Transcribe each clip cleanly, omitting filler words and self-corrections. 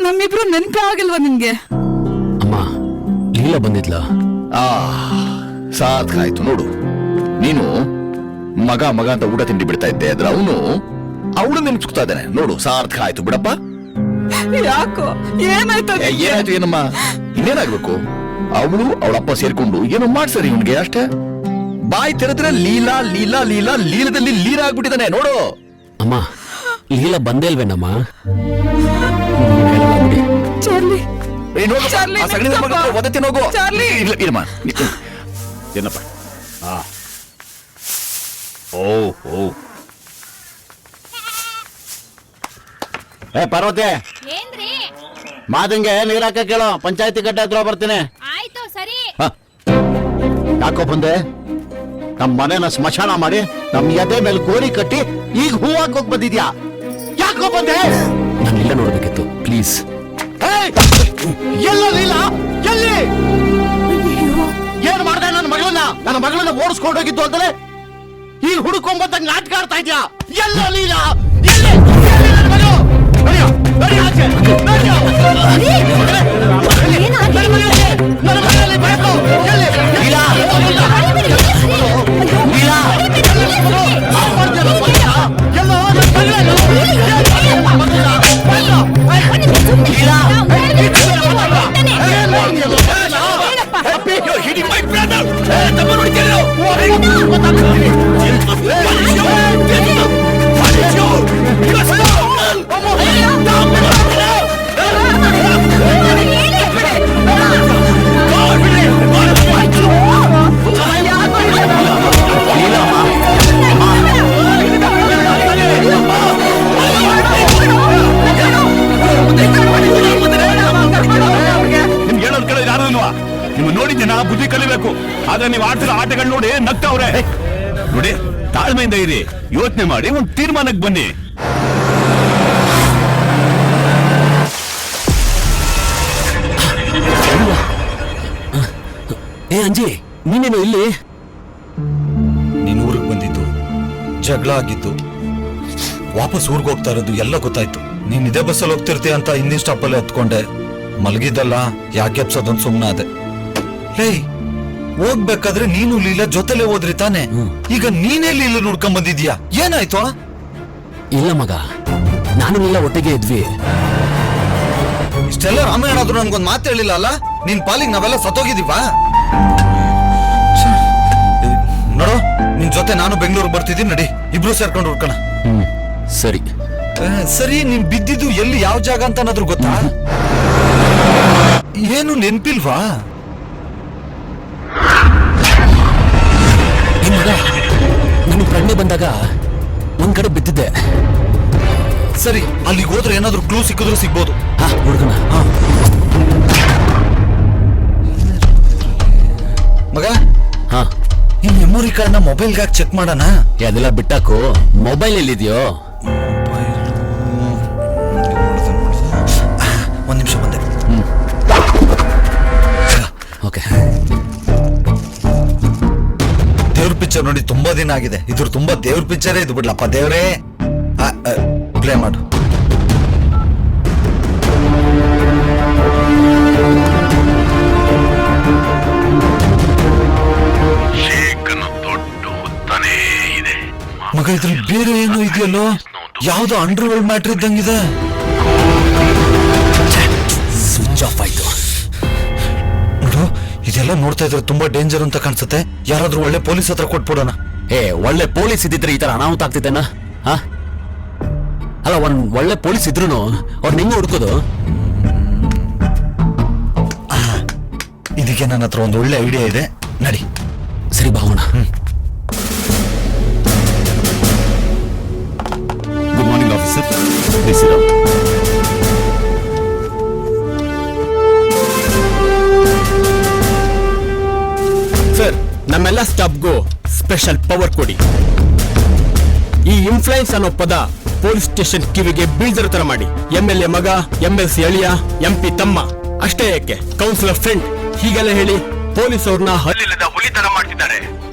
ನಮ್ಮಿಬ್ರು ನೆನಪೇ ಆಗಿಲ್ವಾ ನಿನ್ಗೆ? ಅಮ್ಮ ಲೀಲಾ ಬಂದಿದ್ಲ? ಸಾಕಾಯ್ತು ನೋಡು. ನೀನು ಮಗ ಮಗ ಅಂತ ಊಟ ತಿಂಡಿ ಬಿಡ್ತಾ ಇದ್ದೆ ಆದ್ರೆ ಅವಳು ನೆನ್ಸ್ಕೊತಾ ಇದ್ದಾನೆ ನೋಡು. ಸಾರ್ಥಕ ಆಯ್ತು ಬಿಡಪ್ಪ. ಯಾಕೋ ಏನಾಯ್ತು? ಏನಾಯ್ತು ಏನಮ್ಮ? ಇನ್ನೇನಾಗ್ಬೇಕು? ಅವಳು ಅವಳಪ್ಪ ಸೇರ್ಕೊಂಡು ಏನೋ ಮಾಡ್ಸರಿ ಇವನ್ಗೆ ಅಷ್ಟೇ. ಬಾಯಿ ತೆರೆದ್ರೆ ಲೀಲಾ ಲೀಲಾ ಲೀಲಾ ಲೀಲದಲ್ಲಿ ಲೀಲಾ ಆಗ್ಬಿಟ್ಟಿದ್ದಾನೆ ನೋಡು. ಅಮ್ಮ ಲೀಲಾ ಬಂದೇ ಇಲ್ವೇನಮ್ಮ? ಚಾರ್ಲಿ ಒದತಿ ನೋಗು. ಇರಮ್ಮ ಏನಪ್ಪ? ಪಾರ್ವತಿ, ಮಾದಂಗೆ ನೀರ್ ಹಾಕ ಕೇಳೋ. ಪಂಚಾಯತಿ ಗಡ್ಡೆ ಹತ್ರ ಬರ್ತೀನಿ. ಆಯ್ತು ಸರಿ. ಯಾಕೋ ಬಂದೆ? ನಮ್ ಮನೆನ ಸ್ಮಶಾನ ಮಾಡಿ ನಮ್ ಎದೆ ಮೇಲೆ ಗೋರಿ ಕಟ್ಟಿ ಈಗ ಹೂ ಹಾಕೋಕ್ ಬಂದಿದ್ಯಾ? ಯಾಕೋ ಬಂದೆ? ನಾನು ಲೀಲಾ ನೋಡ್ಬೇಕಿತ್ತು, ಪ್ಲೀಸ್. ಎಲ್ಲ ಲೀಲಾ ಎಲ್ಲಿ? ಏನ್ ಮಾಡ್ದೆ ನನ್ನ ಮಗಳನ್ನ ಓಡಿಸ್ಕೊಂಡು ಹೋಗಿದ್ದು ಅಂತಲೇ ಈಗ ಹುಡುಕೊಂಬಂದಾಗ ನಾಟಕ ಆಡ್ತಾ ಇದ್ಯಾ? ಎಲ್ಲ ಲೀಲಾ ಎಲ್ಲಿ? ನೀವು ನೋಡಿದ್ದೀನ ಬುದ್ಧಿ ಕಲಿಬೇಕು. ಆದ್ರೆ ನೀವು ಆಡ್ತಿರೋ ಆಟಗಳು ನೋಡಿ ನಗ್ತಾವ್ರೆ. ನೋಡಿ, ತಾಳ್ಮೆಯಿಂದ ಇರಿ, ಯೋಚನೆ ಮಾಡಿ ಒಂದು ತೀರ್ಮಾನಕ್ಕೆ ಬನ್ನಿ. ಏ ಅಂಜಿ, ನೀನೇನು ಇಲ್ಲಿ? ನೀನ್ ಊರಿಗೆ ಬಂದಿದ್ದು, ಜಗಳ ಆಗಿದ್ದು, ವಾಪಸ್ ಊರಿಗೆ ಹೋಗ್ತಾ ಇರೋದು ಎಲ್ಲ ಗೊತ್ತಾಯ್ತು. ನೀನ್ ಇದೇ ಬಸ್ಸಲ್ಲಿ ಹೋಗ್ತಿರ್ತೀಯ ಅಂತ ಹಿಂದಿನ ಸ್ಟಾಪಲ್ಲಿ ಹತ್ಕೊಂಡೆ. ಮಲಗಿದ್ದಲ್ಲ, ಯಾಕೆ ಎಪ್ಸೋದೊಂದು ಸುಮ್ನ ಅದೆ. ಲೇ, ಹೋಗ್ಬೇಕಾದ್ರೆ ನೀನು ಲೀಲಾ ಜೊತೆಲೆ ಹೋದ್ರಿ ತಾನೆ? ಈಗ ನೀನೇ ಲೀಲಾ ನೋಡ್ಕೊಂಡ್ ಬಂದಿದ್ಯಾ? ಏನಾಯ್ತು? ಇಲ್ಲ ಮಗ, ನಾನು ಲೀಲಾ ಒಟ್ಟಿಗೆ ಇದ್ವಿ. ಇಷ್ಟೆಲ್ಲ ರಾಮಾಯಣ ಆದ್ರೂ ನನ್ಗೊಂದ್ ಮಾತು ಹೇಳಿಲ್ಲ ಅಲ್ಲ? ನಿನ್ ಪಾಲಿಗೆ ನಾವೆಲ್ಲ ಸತ್ತೋಗಿದೀವಾ? ನೋಡು, ನಿನ್ ಜೊತೆ ನಾನು ಬೆಂಗಳೂರು ಬರ್ತಿದ್ದೀನಿ, ನಡಿ ಇಬ್ರು ಸೇರ್ಕೊಂಡು ಹುಡ್ಕೋಣ. ಸರಿ ಸರಿ. ನೀನ್ ಬಿದ್ದಿದ್ದು ಎಲ್ಲಿ, ಯಾವ ಜಾಗ ಅಂತ ಅನ್ನೋದ್ರ ಗೊತ್ತಾ? ಏನು ನೆನ್ಪಿಲ್ವಾ? ನೀನು ಪ್ರಜ್ಞೆ ಬಂದಾಗ ಒಂದ್ ಕಡೆ ಬಿದ್ದಿದ್ದೆ. ಸರಿ, ಅಲ್ಲಿಗೆ ಹೋದ್ರೆ ಏನಾದ್ರೂ ಕ್ಲೂ ಸಿಕ್ಕಿದ್ರು ಸಿಗ್ಬೋದು. ಹುಡುಗನ ಮಗ, ಹಾ, ಈ ಮೆಮೊರಿ ಕಾರ್ಡ್ ನ ಮೊಬೈಲ್ಗೆ ಹಾಕಿ ಚೆಕ್ ಮಾಡೋಣ. ಅದೆಲ್ಲ ಬಿಟ್ಟಾಕು, ಮೊಬೈಲ್ ಎಲ್ಲಿದೆಯೋ? ಒಂದ್ ನಿಮಿಷ ಬಂದೆ. ಓಕೆ. ದೇವ್ರ ಪಿಕ್ಚರ್ ನೋಡಿ ತುಂಬಾ ದಿನ ಆಗಿದೆ. ಇದ್ರ ತುಂಬಾ ದೇವ್ರ ಪಿಕ್ಚರೇ ಇದು ಬಿಡ್ಲಪ್ಪ. ದೇವ್ರೇ, ಪ್ಲೇ ಮಾಡು. ಮಗ, ಇದ್ರಲ್ಲಿ ಬೇರೆ ಏನೋ ಇದೆಯಲ್ಲೋ, ಯಾವ್ದೋ ಅಂಡರ್ ವರ್ಲ್ಡ್ ಮ್ಯಾಟ್ರ್ ಇದ್ದಂಗಿದೆ. ಸ್ವಿಚ್ ಆಫ್ ಆಯ್ತು. ನೋಡು, ಇದೆಲ್ಲ ನೋಡ್ತಾ ಇದ್ರೆ ತುಂಬಾ ಡೇಂಜರ್ ಅಂತ ಕಾಣಿಸುತ್ತೆ. ಯಾರಾದ್ರೂ ಒಳ್ಳೆ ಪೊಲೀಸ್ ಹತ್ರ ಕೊಟ್ಬಿಡೋಣ. ಒಳ್ಳೆ ಪೊಲೀಸ್ ಇದ್ದಿದ್ರೆ ಈ ತರ ಅನಾಹುತ ಆಗ್ತಿದ್ದೇನ? ಅಲ್ಲ, ಒಂದ್ ಒಳ್ಳೆ ಪೊಲೀಸ್ ಇದ್ರು ಅವ್ರು ನಿಂಗೆ ಹುಡ್ಕೋದು. ಇದಕ್ಕೆ ನನ್ನ ಹತ್ರ ಒಂದು ಒಳ್ಳೆ ಐಡಿಯಾ ಇದೆ, ನಡಿ. ಸರಿ, Bhavana. Good morning officer. Sir, ನಮ್ಮೆಲ್ಲ ಸ್ಟಾಫ್ಗೂ ಸ್ಪೆಷಲ್ ಪವರ್ ಕೊಡಿ. ಈ ಇನ್ಫ್ಲೂಯೆನ್ಸ್ ಅನ್ನೋ ಪದ ಪೊಲೀಸ್ ಸ್ಟೇಷನ್ ಕಿವಿಗೆ ಬೀಳ್ದಿರೋ ತರ ಮಾಡಿ. MLA ಮಗ, MLC ಅಳಿಯ, MP ತಮ್ಮ ಅಷ್ಟೇ ಯಾಕೆ ಕೌನ್ಸಿಲರ್ ಫ್ರೆಂಡ್ ಹೀಗೆಲ್ಲ ಹೇಳಿ ಪೊಲೀಸ್ ಅವ್ರನ್ನ ಹಲ್ಲಿಲ್ಲದ ಹುಲಿ ತರ ಮಾಡ್ತಿದ್ದಾರೆ.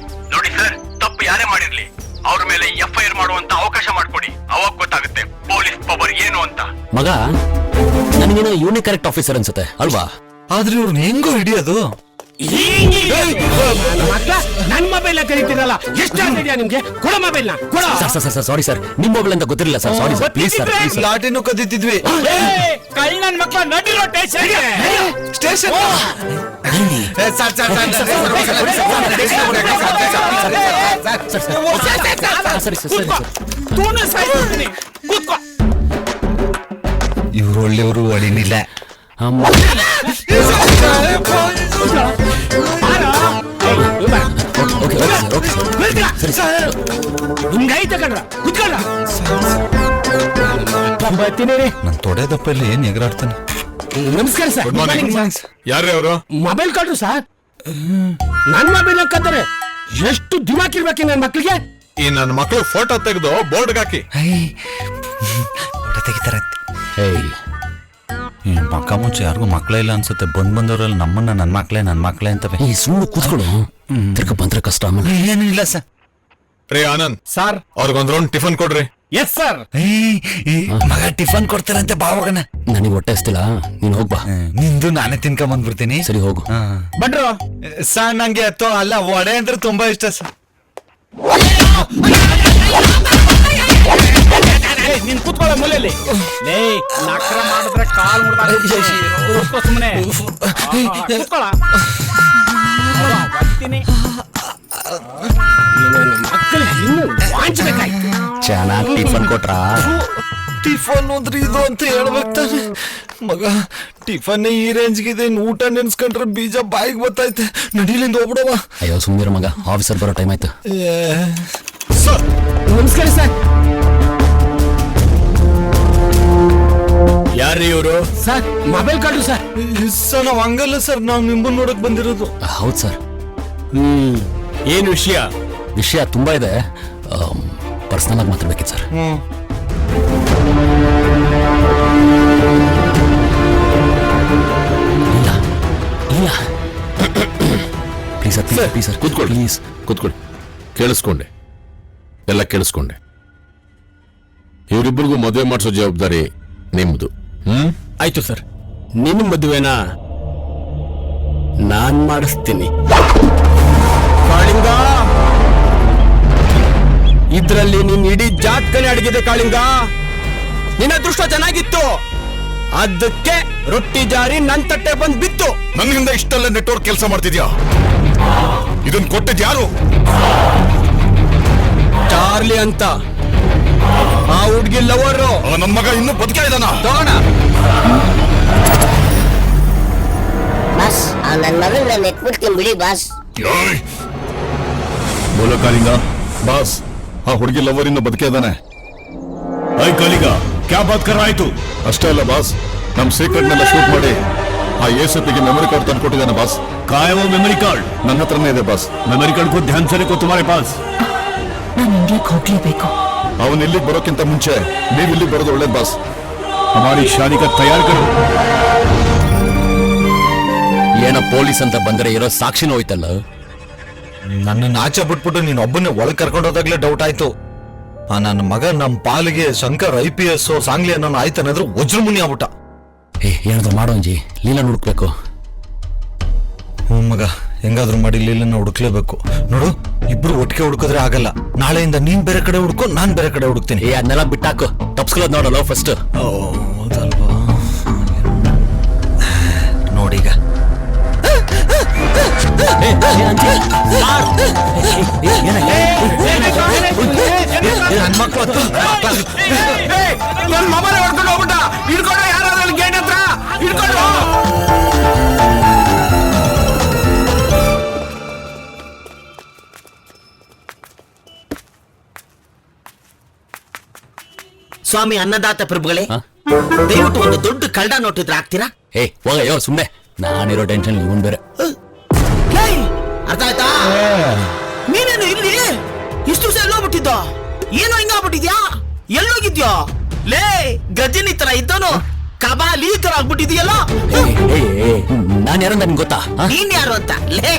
ನೋಡಿ ಸರ್, ತಪ್ಪು ಯಾರೇ ಮಾಡಿರ್ಲಿ ಅವ್ರ ಮೇಲೆ FIR ಮಾಡುವಂತ ಅವಕಾಶ ಮಾಡ್ಕೊಡಿ. ಅವಾಗ ಗೊತ್ತಾಗುತ್ತೆ ಪೊಲೀಸ್ ಪವರ್ ಏನು ಅಂತ. ಮಗ, ನನಗೇನೋ ಇವನೇ ಕರೆಕ್ಟ್ ಆಫೀಸರ್ ಅನ್ಸುತ್ತೆ ಅಲ್ವಾ? ಆದ್ರೆ ಇವ್ರನ್ನ ಹೆಂಗೋ ಹಿಡಿಯೋದು? ಮಕ್ಳ ನನ್ ಮೊಬೈಲ್ ಕರೀತಿರಲ್ಲ, ಎಷ್ಟು ಇದೆಯಾ ನಿಮ್ಗೆ? ಕೊಡ ಮೊಬೈಲ್ ನ ಕೊಡ. ಸರ್ ಸಾರಿ ಸರ್, ನಿಮ್ ಮೊಬೈಲ್ ಅಂತ ಗೊತ್ತಿರಲಿಲ್ಲ sir, sorry sir, please sir, please sir. ಲಾಟಿನೂ ಕದೀತಿದ್ವಿ. ಕಳ್ಳನ್ ಮಕ್ಳ ನಡಿರೋ ಸ್ಟೇಷನ್. ಇವ್ರು ಒಳ್ಳೆಯವರು ಅಳಿನಿಲ್ಲ. ಹಿಂಗೈತೆ ಕಣ್ರ, ಕುತ್ಕೊಳ್ಳ. ನನ್ ತೊಡೆದಪ್ಪಲ್ಲಿ ಏನ್ ಎಗರಾಡ್ತಾನೆ. ನಮಸ್ಕಾರ ಸರ್. ಯಾರೇ ಅವರು? ಮೊಬೈಲ್ ಕೊಡ್ರು ಸರ್. ನನ್ ಮೊಬೈಲ್ ಕತ್ತಾರೆ. ಎಷ್ಟು ದಿಮಾಕಿರ್ಬೇಕು ನನ್ನ ಮಕ್ಳಿಗೆ. ಈ ನನ್ನ ಮಕ್ಕಳು ಫೋಟೋ ತೆಗೆದು ಬೋರ್ಡ್ ಹಾಕಿ. ಫೋಟೋ ತೆಗಿತಾರೆ. ಏಯ್ ಮಕ್ಕ ಮುಂಚೆ ಯಾರಿಗೂ ಮಕ್ಳೇ ಇಲ್ಲ ಅನ್ಸುತ್ತೆ. ಬಂದವರಲ್ಲಿ ನಮ್ಮನ್ನ ನನ್ ಮಕ್ಳೇ ಅಂತವೆ. ಈ ಸುಮ್ಮನೆ ಕೂತ್ಕೊಳ್ಳು, ತಿರ್ಗ ಬಂದ್ರೆ ಕಷ್ಟ ಆಮೇಲೆ. ಏನಿಲ್ಲ ಸರ್. ರೇ ಆನಂದ್ ಸರ್ ಅವ್ರಿಗೊಂದ್ ರೌಂಡ್ ಟಿಫನ್ ಕೊಡ್ರಿ. Yes sir. ಮಗ ಟಿಫನ್ ಕೊಡ್ತಾರಂತೆ, ಬಾವಗನ. ನನಗೆ ಹೊಟ್ಟೆ ಹಸ್ತಿಲ್ಲ, ನೀನ್ ಹೋಗ್ಬಾ. ನಿಂದು ನಾನೇ ತಿನ್ಕೊಂಡ್ ಬಂದ್ಬಿಡ್ತೀನಿ. ಸರಿ ಹೋಗು. ಬಡ್ರು ಸರ್ ನಂಗೆ ಅತ್ತೋ ಅಲ್ಲ, ವಡೆ ಅಂದ್ರೆ ತುಂಬಾ ಇಷ್ಟ ಸರ್. ನೀನ್ ಕೂತ್ಕೊಳ್ಳೋ ಮೂಲೆಯಲ್ಲಿ. ನಕ್ರ ಮಾಡಿದ್ರೆ ಕಾಲ್ ಮುಡ್ದ ಸುಮ್ಮನೆ ಮಕ್ಕಳಿಗೆ ಇನ್ನೂ ವಾಂಚಬೇಕಾಯ್ತು. ಚೆನ್ನಾಗಿ ಟಿಫನ್ ಕೊಟ್ರಾ? ಟಿಫನ್ ಅಂದ್ರೆ ಇದು ಅಂತ ಹೇಳ್ಬೇಕು ತಾನೆ ಮಗ. ಟಿಫನ್ ಈ ರೇಂಜ್ಗಿದೆ, ಊಟ ನೆನ್ಸ್ಕೊಂಡ್ರೆ ಬೀಜ ಬಾಯಿಗೆ ಬರ್ತೈತೆ. ನಡೀಲಿಂದ ಹೋಗ್ಬಿಡವ. ಅಯ್ಯೋ ಸುಮ್ಮನೆ ಮಗ, ಆಫೀಸರ್ ಬರೋ ಟೈಮ್ ಆಯ್ತು. ಸರ್ ನಮಸ್ಕಾರ ಸರ್. ಯಾರು ಇವರು? Sir mobile card sir. Sir ನಾವ್ ಹಂಗಲ್ಲ ಸರ್, ನಾವ್ ನಿಮ್ಮನ್ನ ನೋಡಕ್ ಬಂದಿರೋದು. ಹೌದು ಸರ್. ಏನು ವಿಷಯ? ವಿಷಯ ತುಂಬಾ ಇದೆ, ಪರ್ಸನಲ್ ಆಗಿ ಮಾತಾಡ್ಬೇಕಿತ್ತು ಸರ್. ಇಲ್ಲ ಇಲ್ಲ ಪ್ಲೀಸ್ ಸರ್, ಪ್ಲೀಸ್ ಸರ್, ಕೂತ್ಕೊಳ್ಳಿ. ಪ್ಲೀಸ್ ಕೂತ್ಕೊಳ್ಳಿ. ಕೇಳಿಸ್ಕೊಂಡೆ, ಎಲ್ಲ ಕೇಳಿಸ್ಕೊಂಡೆ. ಇವರಿಬ್ಬರಿಗೂ ಮದುವೆ ಮಾಡಿಸೋ ಜವಾಬ್ದಾರಿ ನಿಮ್ದು. ಆಯ್ತು ಸರ್, ನಿನ್ನ ಮದುವೆನ ನಾನ್ ಮಾಡಿಸ್ತೀನಿ. ಕಾಳಿಂಗ, ಇದ್ರಲ್ಲಿ ನಿನ್ ಇಡೀ ಜಾತ್ಕನೆ ಅಡಗಿದೆ ಕಾಳಿಂಗ. ನಿನ್ನ ಅದೃಷ್ಟ ಚೆನ್ನಾಗಿತ್ತು, ಅದಕ್ಕೆ ರೊಟ್ಟಿ ಜಾರಿ ನನ್ ತಟ್ಟೆ ಬಂದ್ ಬಿತ್ತು. ನನ್ನಿಂದ ಇಷ್ಟೆಲ್ಲ ನೆಟ್ವರ್ಕ್ ಕೆಲಸ ಮಾಡ್ತಿದ್ಯಾ? ಇದನ್ ಕೊಟ್ಟಿದ್ ಯಾರು? ಚಾರ್ಲಿ ಅಂತ ಆ ಹುಡ್ಗಿ ಲವರು. ನನ್ ಮಗ ಇನ್ನೂ ಬದುಕ ಇದಾನ? ತಗೋಣ. ಬಾಸ್ ನನ್ನ ಮಗಳನ್ನ ನೆಟ್ಬಿಡ್ತೀನಿ ಬಿಡಿ ಬಾಸ್. ಬೋಲೋ ಕಾಳಿಂಗ. ಬಾಸ್, ಆ ಹುಡುಗಿ ಲವರ್ ಇನ್ನು ಬದುಕೇ ಇದ್ದಾನೆ. ಐ ಕಾಳಿಂಗ, ಕ್ಯಾ ಬಾತ್ ಕರ ಆಯ್ತು? ಅಷ್ಟೇ ಅಲ್ಲ ಬಾಸ್, ನಮ್ ಸೀಕ್ರೆಟ್ ನೆಲ್ಲ ಶೂಟ್ ಮಾಡಿ ಆ ಎಸಿಪಿಗೆ ಮೆಮೊರಿ ಕಾರ್ಡ್ ತಂದು ಕೊಟ್ಟಿದ್ದಾನೆ ಬಾಸ್. ಕಾಯೋ ಮೆಮೊರಿ ಕಾರ್ಡ್? ನನ್ನ ಹತ್ರನೇ ಇದೆ ಬಾಸ್. ಮೆಮೊರಿ ಕಾರ್ಡ್ ಕೋ ಧ್ಯಾನ್ ಸೆ ರಖೋ ತುಮಾರೆ ಪಾಸ್. ನಾನು ಇಂಡಿಯಾಕ್ಕೆ ಹೋಗ್ಲೇಬೇಕು. ಅವನ್ ಇಲ್ಲಿಗೆ ಬರೋಕ್ಕಿಂತ ಮುಂಚೆ ನೀವ್ ಇಲ್ಲಿಗೆ ಬರೋದು ಒಳ್ಳೇದು ಬಾಸ್. ಹಮಾರಿ ಶಾದಿ ಕಾ ತಯಾರ್ ಕರೋ. ಏನೋ ಪೊಲೀಸ್ ಅಂತ ಬಂದ್ರೆ ಇರೋ ಸಾಕ್ಷಿನೂ ಹೋಯ್ತಲ್ಲ. ನನ್ನ ಆಚೆ ಬಿಟ್ಬಿಟ್ಟು ನೀನ್ ಒಬ್ಬನೇ ಒಳಗ್ ಕರ್ಕೊಂಡು ಹೋದಾಗ್ಲೇ ಡೌಟ್ ಆಯ್ತು. ನನ್ನ ಮಗ ನಮ್ ಪಾಲಿಗೆ ಶಂಕರ್ IPS ಸಾಂಗ್ಲಿ ಅನ್ನೋ ಆಯ್ತಾನಂದ್ರೆ ವಜ್ರಮುನಿ ಆಗ್ಬಿಟ್ಟ. ಏನಾದ್ರು ಮಾಡೋ ಅಂಜಿ, ಲೀಲಾ ಹುಡುಕ್ಬೇಕು. ಮಗ ಹೆಂಗಾದ್ರೂ ಮಾಡಿ ಲೀಲನ್ನ ಹುಡುಕ್ಲೇಬೇಕು. ನೋಡು, ಇಬ್ರು ಒಟ್ಟಿಗೆ ಹುಡುಕಿದ್ರೆ ಆಗಲ್ಲ. ನಾಳೆಯಿಂದ ನೀನ್ ಬೇರೆ ಕಡೆ ಹುಡ್ಕೊ, ನಾನ್ ಬೇರೆ ಕಡೆ ಹುಡುಕ್ತೀನಿ. ಅದನ್ನೆಲ್ಲ ಬಿಟ್ಟಾಕು, ತಪ್ಸ್ಕೊಳ್ಳೋದು ನೋಡಲ್ಲ ಫಸ್ಟ್. ಹೌದಲ್ವಾ? ನೋಡೀಗ ನನ್ ಮಕ್ಳು ನನ್ ಮೊಬೈಲ್ ಹೊಡ್ಕೊಂಡು ಹೋಗ್ಬಿಟ್ಟ. ಹಿಡ್ಕೊಂಡು ಯಾರಾದ್ರೂ ಗೇಟ್ ಹತ್ರ ಹಿಡ್ಕೊಂಡು. ಸ್ವಾಮಿ ಅನ್ನದಾತ ಪ್ರಭುಗಳೇ, ದಯವಿಟ್ಟು ಒಂದು ದೊಡ್ಡ ಕಳ್ಳ ನೋಟಿದ್ರೆ ಆಗ್ತೀರಾ? ಹೋಗಯ್ಯೋ ಸುಮ್ನೆ, ನಾನಿರೋ ಟೆನ್ಷನ್ ಇವನ್ ಬೇರೆ. ಅರ್ಥ ಆಯ್ತಾ? ನೀನೇನು ಇಲ್ಲಿ ಇಷ್ಟು ದಿವಸ ಎಲ್ಲೋಗ್ಬಿಟ್ಟಿದ್ದ? ಏನೋ ಹಿಂಗಾಗ್ಬಿಟ್ಟಿದ್ಯಾ? ಎಲ್ಲೋಗಿದ್ಯಾ? ಲೇ ಗಜನಿ ತರ ಇದ್ದವನು ಕಬಾಲಿ ತರ ಆಗ್ಬಿಟ್ಟಿದ್ಯಲ್ಲ. ನಾನ್ ಯಾರಂತ ನಿಮ್ಗೆ ಗೊತ್ತಾ? ನೀನ್ ಯಾರು ಅಂತ? ಲೇ,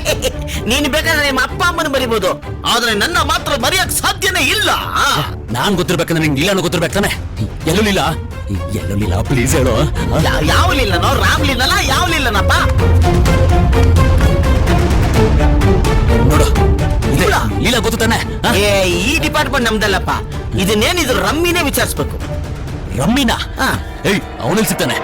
ನೀನ್ ಬೇಕಾದ್ರೆ ನಿಮ್ಮ ಅಪ್ಪ ಅಮ್ಮನ ಮರಿಬಹುದು, ಆದ್ರೆ ನನ್ನ ಮಾತ್ರ ಮರೆಯಕ್ ಸಾಧ್ಯನೇ ಇಲ್ಲ. ನಾನ್ ಗೊತ್ತಿರ್ಬೇಕಂದ್ರೆ ನಿಂಗೆ ಲೀಲಾನು ಗೊತ್ತಿರ್ಬೇಕು ತಾನೆ. ಎಲ್ಲೂ ಲೀಲಾ ಎಲ್ಲೂ ಲೀಲಾ ಪ್ಲೀಸ್ ಹೇಳು ಯಾವ ಲೀಲನೋ ರಾಮ್ ಲೀಲನ ಯಾವ ಲೀಲನಪ್ಪ ನೋಡು ಇದೆ, ಲೀಲಾ ಗೊತ್ತು ತಾನೆ ಏ ಈ ಡಿಪಾರ್ಟ್ಮೆಂಟ್ ನಮ್ದಲ್ಲಪ್ಪ. ಇದನ್ನೇನಿದ್ರು ರಮ್ಮಿನೇ ವಿಚಾರಿಸ್ಬೇಕು. ರಮ್ಮಿನಾ ಹಾ. ಏಯ್ ಅವನಲ್ಲಿ ಸಿಗ್ತಾನೆ